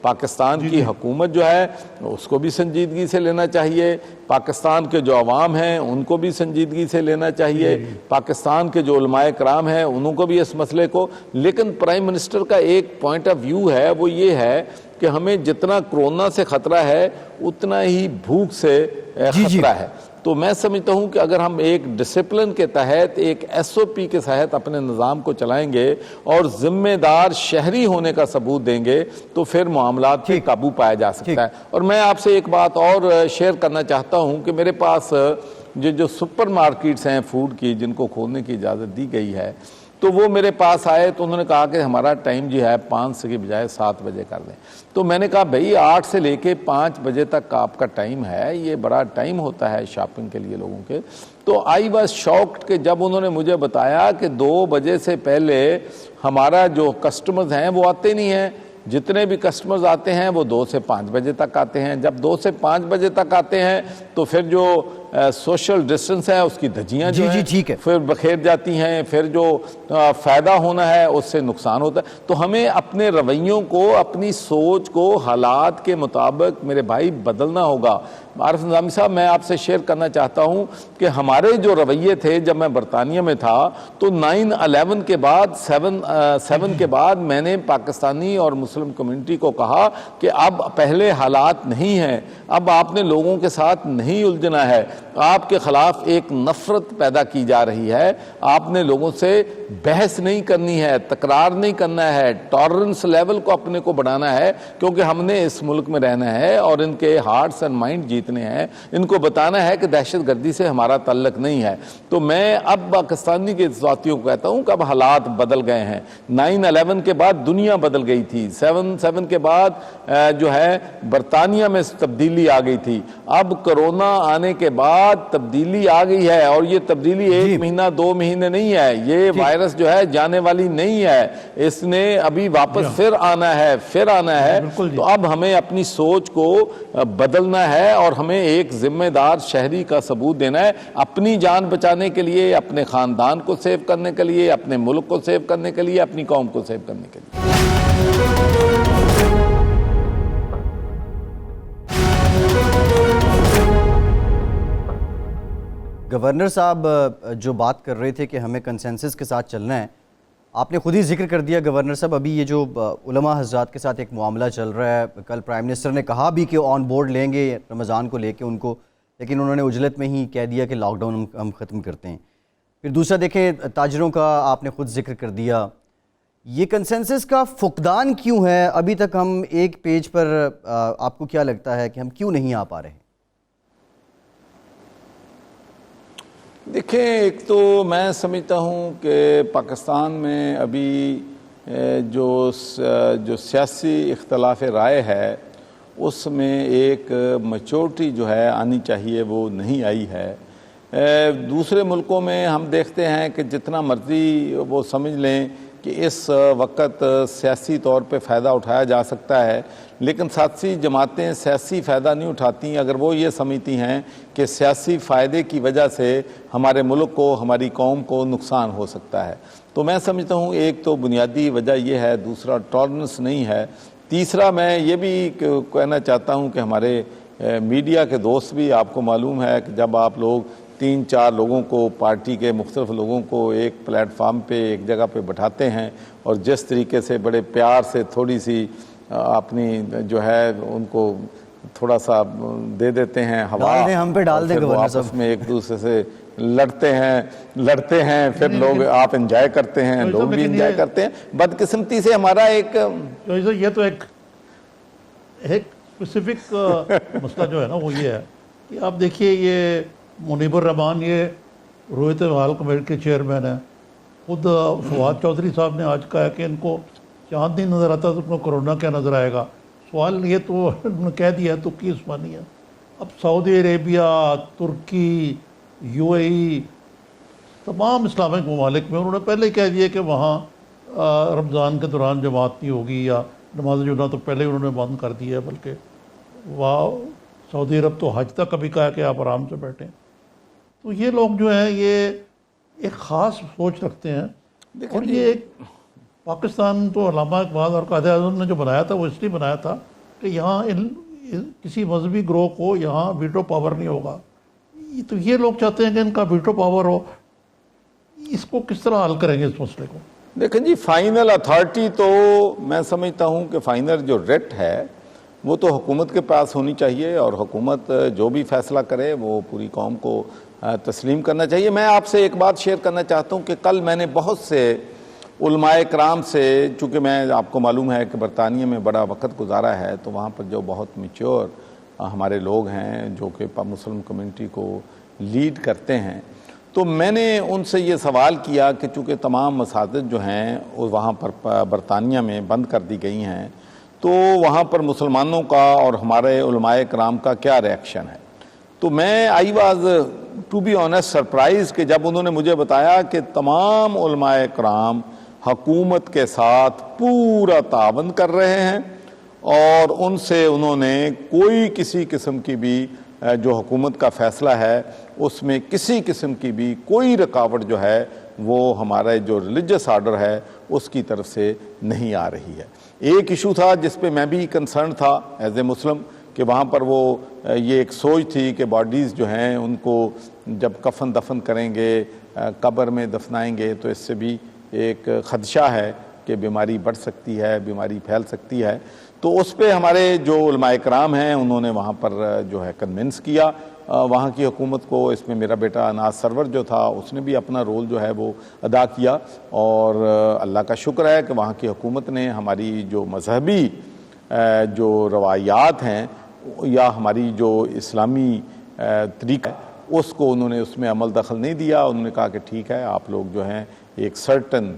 پاکستان کی حکومت جو ہے اس کو بھی سنجیدگی سے لینا چاہیے، پاکستان کے جو عوام ہیں ان کو بھی سنجیدگی سے لینا چاہیے، پاکستان کے جو علماء کرام ہیں انہوں کو بھی اس مسئلے کو، لیکن پرائم منسٹر کا ایک پوائنٹ آف ویو ہے، وہ یہ ہے کہ ہمیں جتنا کرونا سے خطرہ ہے اتنا ہی بھوک سے خطرہ ہے۔ تو میں سمجھتا ہوں کہ اگر ہم ایک ڈسپلن کے تحت، ایک ایس او پی کے تحت اپنے نظام کو چلائیں گے اور ذمہ دار شہری ہونے کا ثبوت دیں گے تو پھر معاملات پہ قابو پایا جا سکتا ہے۔ اور میں آپ سے ایک بات اور شیئر کرنا چاہتا ہوں کہ میرے پاس جو سپر مارکیٹس ہیں فوڈ کی، جن کو کھولنے کی اجازت دی گئی ہے، تو وہ میرے پاس آئے تو انہوں نے کہا کہ ہمارا ٹائم جو ہے 5 سے کی بجائے 7 بجے کر دیں۔ تو میں نے کہا بھئی 8 سے لے کے 5 بجے تک آپ کا ٹائم ہے، یہ بڑا ٹائم ہوتا ہے شاپنگ کے لیے لوگوں کے۔ تو آئی واز شاکڈ کہ جب انہوں نے مجھے بتایا کہ 2 بجے سے پہلے ہمارا جو کسٹمرز ہیں وہ آتے نہیں ہیں، جتنے بھی کسٹمرز آتے ہیں وہ 2 سے 5 بجے تک آتے ہیں۔ جب 2 سے 5 بجے تک آتے ہیں تو پھر جو سوشل ڈسٹنس ہے اس کی دھجیاں جو ہیں پھر بکھیر جاتی ہیں، پھر جو فائدہ ہونا ہے اس سے نقصان ہوتا ہے۔ تو ہمیں اپنے رویوں کو، اپنی سوچ کو حالات کے مطابق میرے بھائی بدلنا ہوگا۔ عارف نظامی صاحب، میں آپ سے شیئر کرنا چاہتا ہوں کہ ہمارے جو رویے تھے جب میں برطانیہ میں تھا تو 9/11 کے بعد 7 کے بعد میں نے پاکستانی اور مسلم کمیونٹی کو کہا کہ اب پہلے حالات نہیں ہیں، اب آپ نے لوگوں کے ساتھ نہیں الجھنا ہے، آپ کے خلاف ایک نفرت پیدا کی جا رہی ہے، آپ نے لوگوں سے بحث نہیں کرنی ہے، تکرار نہیں کرنا ہے، ٹالرنس لیول کو اپنے کو بڑھانا ہے، کیونکہ ہم نے اس ملک میں رہنا ہے اور ان کے ہارٹس اینڈ مائنڈ جیتنے ہیں، ان کو بتانا ہے کہ دہشت گردی سے ہمارا تعلق نہیں ہے۔ تو میں اب پاکستانی کے ساتھیوں کو کہتا ہوں کہ اب حالات بدل گئے ہیں۔ 9/11 کے بعد دنیا بدل گئی تھی، 7/7 کے بعد جو ہے برطانیہ میں تبدیلی آ گئی تھی، اب کرونا آنے کے بعد تبدیلی آ گئی ہے، اور یہ تبدیلی 1 مہینہ 2 مہینے نہیں ہے، یہ وائرس جو ہے جانے والی نہیں ہے، اس نے ابھی واپس پھر آنا ہے۔ تو اب ہمیں اپنی سوچ کو بدلنا ہے اور ہمیں ایک ذمہ دار شہری کا ثبوت دینا ہے، اپنی جان بچانے کے لیے، اپنے خاندان کو سیو کرنے کے لیے، اپنے ملک کو سیو کرنے کے لیے، اپنی قوم کو سیو کرنے کے لیے۔ گورنر صاحب جو بات کر رہے تھے کہ ہمیں کنسنسس کے ساتھ چلنا ہے، آپ نے خود ہی ذکر کر دیا گورنر صاحب، ابھی یہ جو علماء حضرات کے ساتھ ایک معاملہ چل رہا ہے، کل پرائم منسٹر نے کہا بھی کہ آن بورڈ لیں گے رمضان کو لے کے ان کو، لیکن انہوں نے عجلت میں ہی کہہ دیا کہ لاک ڈاؤن ہم ختم کرتے ہیں۔ پھر دوسرا دیکھیں تاجروں کا آپ نے خود ذکر کر دیا، یہ کنسنسس کا فقدان کیوں ہے؟ ابھی تک ہم ایک پیج پر آپ کو کیا لگتا ہے کہ ہم کیوں نہیں آ پا رہے ہیں؟ دیکھیں، ایک تو میں سمجھتا ہوں کہ پاکستان میں ابھی جو سیاسی اختلاف رائے ہے اس میں ایک میچورٹی جو ہے آنی چاہیے وہ نہیں آئی ہے۔ دوسرے ملکوں میں ہم دیکھتے ہیں کہ جتنا مرضی وہ سمجھ لیں کہ اس وقت سیاسی طور پہ فائدہ اٹھایا جا سکتا ہے، لیکن سیاسی جماعتیں سیاسی فائدہ نہیں اٹھاتی اگر وہ یہ سمجھتی ہیں کہ سیاسی فائدے کی وجہ سے ہمارے ملک کو، ہماری قوم کو نقصان ہو سکتا ہے۔ تو میں سمجھتا ہوں ایک تو بنیادی وجہ یہ ہے، دوسرا ٹالرنس نہیں ہے، تیسرا میں یہ بھی کہنا چاہتا ہوں کہ ہمارے میڈیا کے دوست بھی، آپ کو معلوم ہے کہ جب آپ لوگ 3-4 لوگوں کو، پارٹی کے مختلف لوگوں کو ایک پلیٹ فارم پہ ایک جگہ پہ بٹھاتے ہیں اور جس طریقے سے بڑے پیار سے تھوڑی سی اپنی جو ہے ان کو تھوڑا سا دے دیتے ہیں ہوا، ہم پہ ڈال دیں وہ آپس میں ایک دوسرے سے لڑتے ہیں، پھر لوگ آپ انجوائے کرتے ہیں، لوگ بھی انجوائے کرتے ہیں۔ بدقسمتی سے ہمارا ایک یہ تو ایک اسپیسیفک مسئلہ جو ہے نا وہ یہ ہے کہ آپ دیکھیے، یہ منیب الرحمان یہ رویت حال کمیٹی کے چیئرمین ہیں، خود فواد چودھری صاحب نے آج کہا کہ ان کو چاند نہیں نظر آتا تو ان کو کرونا کیا نظر آئے گا۔ سوال یہ تو انہوں نے کہہ دیا تو کی عثمانی ہے۔ اب سعودی عربیہ، ترکی، UAE، تمام اسلامک ممالک میں انہوں نے پہلے ہی کہہ دیا کہ وہاں رمضان کے دوران جماعت نہیں ہوگی، یا نماز جمعہ تو پہلے ہی انہوں نے بند کر دیا ہے، بلکہ وہاں سعودی عرب تو حج تک کبھی کہا کہ آپ آرام سے بیٹھیں۔ تو یہ لوگ جو ہیں یہ ایک خاص سوچ رکھتے ہیں، اور یہ ایک پاکستان تو علامہ اقبال اور قائد اعظم نے جو بنایا تھا وہ اس لیے بنایا تھا کہ یہاں کسی مذہبی گروہ کو یہاں ویٹو پاور نہیں ہوگا. تو یہ لوگ چاہتے ہیں کہ ان کا ویٹو پاور ہو. اس کو کس طرح حل کریں گے اس مسئلے کو؟ دیکھیں جی، فائنل اتھارٹی تو میں سمجھتا ہوں کہ فائنل جو ریٹ ہے وہ تو حکومت کے پاس ہونی چاہیے، اور حکومت جو بھی فیصلہ کرے وہ پوری قوم کو تسلیم کرنا چاہیے. میں آپ سے ایک بات شیئر کرنا چاہتا ہوں کہ کل میں نے بہت سے علماء کرام سے، چونکہ میں آپ کو معلوم ہے کہ برطانیہ میں بڑا وقت گزارا ہے، تو وہاں پر جو بہت میچور ہمارے لوگ ہیں جو کہ مسلم کمیونٹی کو لیڈ کرتے ہیں، تو میں نے ان سے یہ سوال کیا کہ چونکہ تمام مساجد جو ہیں وہاں پر برطانیہ میں بند کر دی گئی ہیں، تو وہاں پر مسلمانوں کا اور ہمارے علماء کرام کا کیا ریئیکشن ہے. تو میں I was to be honest surprise کہ جب انہوں نے مجھے بتایا کہ تمام علماء کرام حکومت کے ساتھ پورا تعاون کر رہے ہیں، اور ان سے انہوں نے کوئی کسی قسم کی بھی جو حکومت کا فیصلہ ہے اس میں کسی قسم کی بھی کوئی رکاوٹ جو ہے وہ ہمارا جو ریلیجس آرڈر ہے اس کی طرف سے نہیں آ رہی ہے. ایک ایشو تھا جس پہ میں بھی کنسرن تھا ایز اے مسلم، کہ وہاں پر وہ یہ ایک سوچ تھی کہ باڈیز جو ہیں ان کو جب کفن دفن کریں گے، قبر میں دفنائیں گے، تو اس سے بھی ایک خدشہ ہے کہ بیماری بڑھ سکتی ہے، بیماری پھیل سکتی ہے. تو اس پہ ہمارے جو علماء کرام ہیں انہوں نے وہاں پر جو ہے کنونس کیا وہاں کی حکومت کو. اس میں میرا بیٹا اناس سرور جو تھا اس نے بھی اپنا رول جو ہے وہ ادا کیا، اور اللہ کا شکر ہے کہ وہاں کی حکومت نے ہماری جو مذہبی جو روایات ہیں یا ہماری جو اسلامی طریقہ ہے اس کو انہوں نے اس میں عمل دخل نہیں دیا. انہوں نے کہا کہ ٹھیک ہے، آپ لوگ جو ہیں ایک سرٹن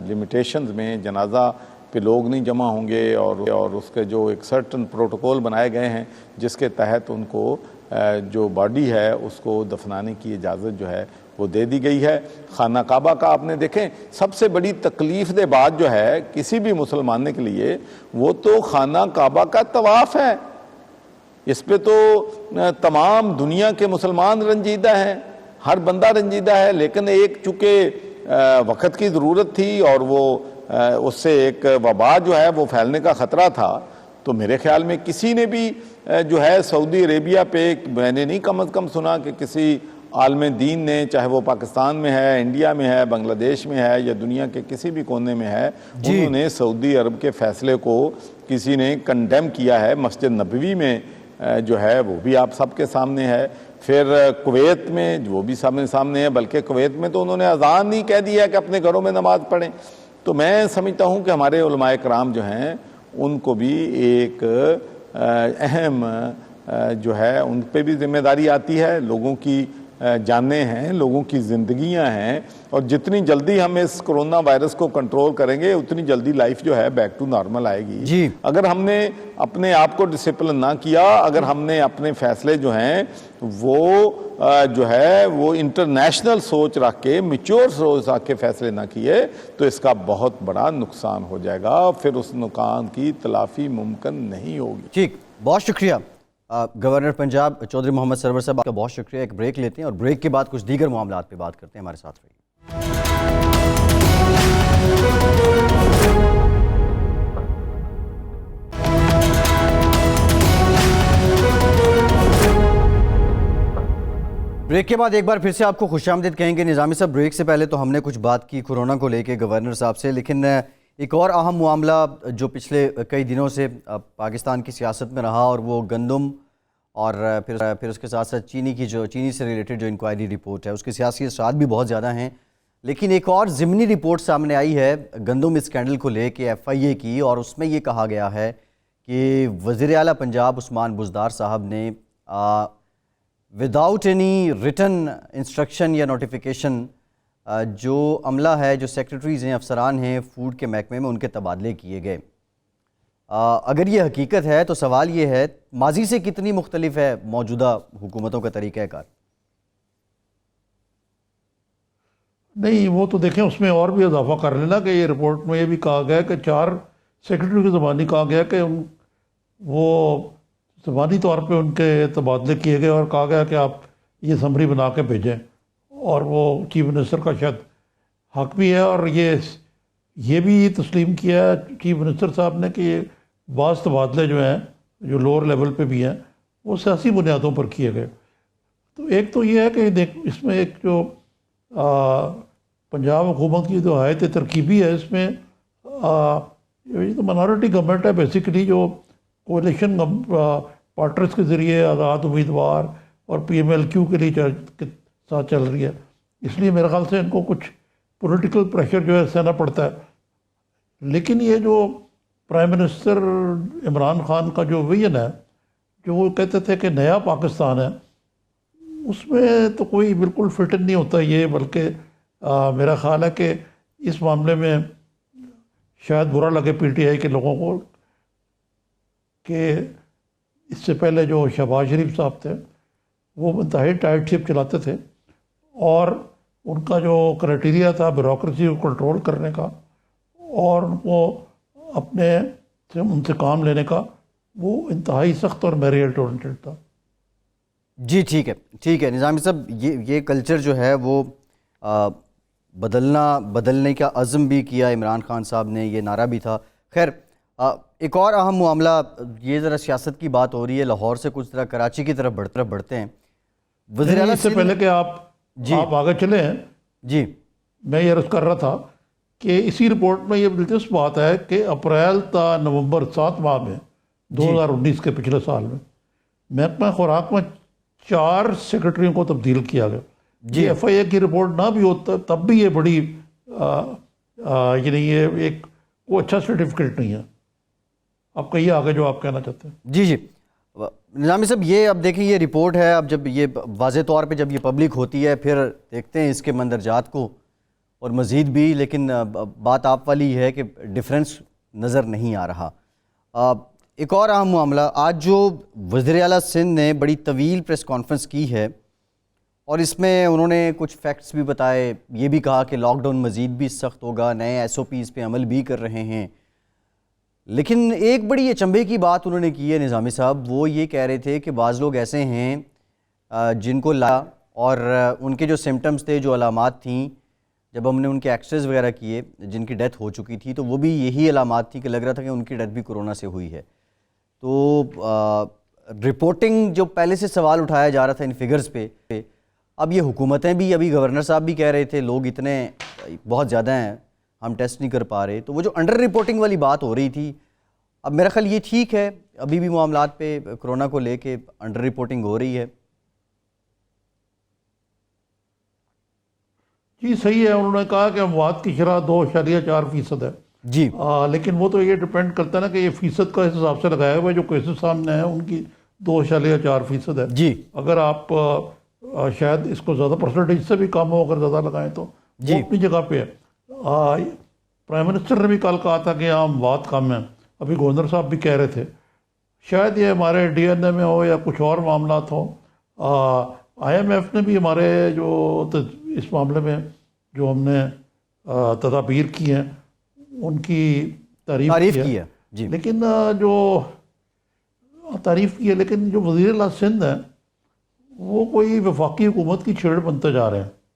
لمیٹیشنز میں جنازہ پہ لوگ نہیں جمع ہوں گے، اور اس کے جو ایک سرٹن پروٹوکول بنائے گئے ہیں جس کے تحت ان کو جو باڈی ہے اس کو دفنانے کی اجازت جو ہے وہ دے دی گئی ہے. خانہ کعبہ کا آپ نے دیکھیں سب سے بڑی تکلیف دہ بات جو ہے کسی بھی مسلمان کے لیے وہ تو خانہ کعبہ کا طواف ہے. اس پہ تو تمام دنیا کے مسلمان رنجیدہ ہیں، ہر بندہ رنجیدہ ہے، لیکن ایک چونکہ وقت کی ضرورت تھی اور وہ اس سے ایک وبا جو ہے وہ پھیلنے کا خطرہ تھا، تو میرے خیال میں کسی نے بھی جو ہے سعودی عربیہ پہ، میں نے نہیں کم از کم سنا کہ کسی عالم دین نے، چاہے وہ پاکستان میں ہے، انڈیا میں ہے، بنگلہ دیش میں ہے یا دنیا کے کسی بھی کونے میں ہے، انہوں نے سعودی عرب کے فیصلے کو کسی نے کنڈیم کیا ہے. مسجد نبوی میں جو ہے وہ بھی آپ سب کے سامنے ہے. پھر کویت میں وہ بھی سامنے ہے، بلکہ کویت میں تو انہوں نے اذان ہی کہہ دیا کہ اپنے گھروں میں نماز پڑھیں. تو میں سمجھتا ہوں کہ ہمارے علماء کرام جو ہیں ان کو بھی ایک اہم جو ہے ان پہ بھی ذمہ داری آتی ہے. لوگوں کی جانیں ہیں، لوگوں کی زندگیاں ہیں، اور جتنی جلدی ہم اس کرونا وائرس کو کنٹرول کریں گے اتنی جلدی لائف جو ہے بیک ٹو نارمل آئے گی. اگر ہم نے اپنے آپ کو ڈسپلن نہ کیا، اگر ہم نے اپنے فیصلے جو ہیں وہ جو ہے وہ انٹرنیشنل سوچ رکھ کے، میچور سوچ رکھ کے فیصلے نہ کیے، تو اس کا بہت بڑا نقصان ہو جائے گا. پھر اس نقصان کی تلافی ممکن نہیں ہوگی. ٹھیک، بہت شکریہ گورنر پنجاب چودھری محمد سرور صاحب، آپ کا بہت شکریہ. ایک بریک لیتے ہیں اور بریک کے بعد کچھ دیگر معاملات پہ بات کرتے ہیں. ہمارے ساتھ رہیے. بریک کے بعد ایک بار پھر سے آپ کو خوش آمدید کہیں گے. نظامی صاحب، بریک سے پہلے تو ہم نے کچھ بات کی کورونا کو لے کے گورنر صاحب سے، لیکن ایک اور اہم معاملہ جو پچھلے کئی دنوں سے پاکستان کی سیاست میں رہا، اور وہ گندم اور پھر اس کے ساتھ ساتھ چینی سے ریلیٹڈ جو انکوائری رپورٹ ہے، اس کے سیاسی اثرات بھی بہت زیادہ ہیں. لیکن ایک اور ضمنی رپورٹ سامنے آئی ہے گندم اسکینڈل کو لے کے FIA کی، اور اس میں یہ کہا گیا ہے کہ وزیر اعلیٰ پنجاب عثمان بزدار صاحب نے وداؤٹ اینی ریٹن انسٹرکشن یا نوٹیفیکیشن جو عملہ ہے، جو سیکرٹریز ہیں، افسران ہیں فوڈ کے محکمے میں، ان کے تبادلے کیے گئے. اگر یہ حقیقت ہے تو سوال یہ ہے ماضی سے کتنی مختلف ہے موجودہ حکومتوں کا طریقہ کار؟ نہیں، وہ تو دیکھیں اس میں اور بھی اضافہ کر لینا کہ یہ رپورٹ میں یہ بھی کہا گیا کہ 4 سیکرٹری کی زبانی کہا گیا کہ وہ زبانی طور پہ ان کے تبادلے کیے گئے، اور کہا گیا کہ آپ یہ سمری بنا کے بھیجیں. اور وہ چیف منسٹر کا شاید حق بھی ہے، اور یہ بھی تسلیم کیا ہے چیف منسٹر صاحب نے کہ یہ بعض تبادلے جو ہیں جو لوور لیول پہ بھی ہیں وہ سیاسی بنیادوں پر کیے گئے. تو ایک تو یہ ہے کہ دیکھ اس میں ایک جو پنجاب حکومت کی جو آیت ترکیبی ہے، اس میں یہ تو منارٹی گورنمنٹ ہے بیسیکلی، جو کولیشن پارٹنرز کے ذریعے آزاد امیدوار اور پی ایم ایل کیو کے لیے ساتھ چل رہی ہے. اس لیے میرے خیال سے ان کو کچھ پولیٹیکل پریشر جو ہے سہنا پڑتا ہے. لیکن یہ جو پرائم منسٹر عمران خان کا جو ویژن ہے، جو وہ کہتے تھے کہ نیا پاکستان ہے، اس میں تو کوئی بالکل فٹ نہیں ہوتا یہ. بلکہ میرا خیال ہے کہ اس معاملے میں شاید برا لگے پی ٹی آئی کے لوگوں کو کہ اس سے پہلے جو شہباز شریف صاحب تھے وہ انتہائی ٹائٹ شپ چلاتے تھے، اور ان کا جو کرائٹیریا تھا بیوروکریسی کو کنٹرول کرنے کا اور ان کو اپنے سے ان سے کام لینے کا، وہ انتہائی سخت اور میریٹ اورینٹڈ تھا. جی ٹھیک ہے نظامی صاحب، یہ کلچر جو ہے وہ بدلنے کا عزم بھی کیا عمران خان صاحب نے، یہ نعرہ بھی تھا. خیر ایک اور اہم معاملہ، یہ ذرا سیاست کی بات ہو رہی ہے، لاہور سے کچھ طرح کراچی کی طرف بڑھتے ہیں. وزیر اعلیٰ اس سے پہلے کہ آپ آگے چلے ہیں، جی میں یہ عرض کر رہا تھا کہ اسی رپورٹ میں یہ دلچسپ بات ہے کہ اپریل تا نومبر 7 ماہ میں 2019 کے پچھلے سال میں محکمہ خوراک میں 4 سیکرٹریوں کو تبدیل کیا گیا. جی ایف آئی اے کی رپورٹ نہ بھی ہوتا تب بھی یہ بڑی یعنی یہ ایک کوئی اچھا سرٹیفکیٹ نہیں ہے. آپ کہیے آگے جو آپ کہنا چاہتے ہیں. جی نظامی صاحب، یہ اب دیکھیں یہ رپورٹ ہے، اب جب یہ واضح طور پہ جب یہ پبلک ہوتی ہے پھر دیکھتے ہیں اس کے مندرجات کو اور مزید بھی. لیکن بات آپ والی ہے کہ ڈیفرنس نظر نہیں آ رہا. ایک اور اہم معاملہ، آج جو وزیر اعلیٰ سندھ نے بڑی طویل پریس کانفرنس کی ہے اور اس میں انہوں نے کچھ فیکٹس بھی بتائے، یہ بھی کہا کہ لاک ڈاؤن مزید بھی سخت ہوگا، نئے ایس او پیز پہ عمل بھی کر رہے ہیں. لیکن ایک بڑی اچنبھے کی بات انہوں نے کی ہے نظامی صاحب، وہ یہ کہہ رہے تھے کہ بعض لوگ ایسے ہیں جن کو اور ان کے جو سمٹمز تھے، جو علامات تھیں، جب ہم نے ان کے ایکسرز وغیرہ کیے، جن کی ڈیتھ ہو چکی تھی تو وہ بھی یہی علامات تھی کہ لگ رہا تھا کہ ان کی ڈیتھ بھی کورونا سے ہوئی ہے. تو رپورٹنگ جو پہلے سے سوال اٹھایا جا رہا تھا ان فگرز پہ، اب یہ حکومتیں بھی، ابھی گورنر صاحب بھی کہہ رہے تھے لوگ اتنے بہت زیادہ ہیں، ہم ٹیسٹ نہیں کر پا رہے. تو وہ جو انڈر رپورٹنگ والی بات ہو رہی تھی، اب میرا خیال یہ ٹھیک ہے، ابھی بھی معاملات پہ کرونا کو لے کے انڈر رپورٹنگ ہو رہی ہے. جی صحیح ہے. انہوں نے کہا کہ اموات کی شرح 2.4% ہے. جی لیکن وہ تو یہ ڈپینڈ کرتا ہے نا کہ یہ فیصد کا اس حساب سے لگایا ہوا ہے، جو کیسز سامنے ہیں ان کی 2.4% ہے. جی اگر آپ شاید اس کو زیادہ پرسنٹیج سے بھی کم ہو، اگر زیادہ لگائیں تو وہ اپنی جگہ پہ ہے. پرائم منسٹر نے بھی کل کہا تھا کہ یہاں اموات کم ہیں. ابھی گورنر صاحب بھی کہہ رہے تھے. شاید یہ ہمارے ڈی این اے میں ہو یا کچھ اور معاملات ہوں. آئی ایم ایف نے بھی ہمارے جو اس معاملے میں جو ہم نے تدابیر کی ہیں ان کی تعریف کی ہے. جی لیکن جو تعریف کی ہے، لیکن جو وزیر اعلیٰ سندھ ہیں وہ کوئی وفاقی حکومت کی چھیڑ بنتے جا رہے ہیں.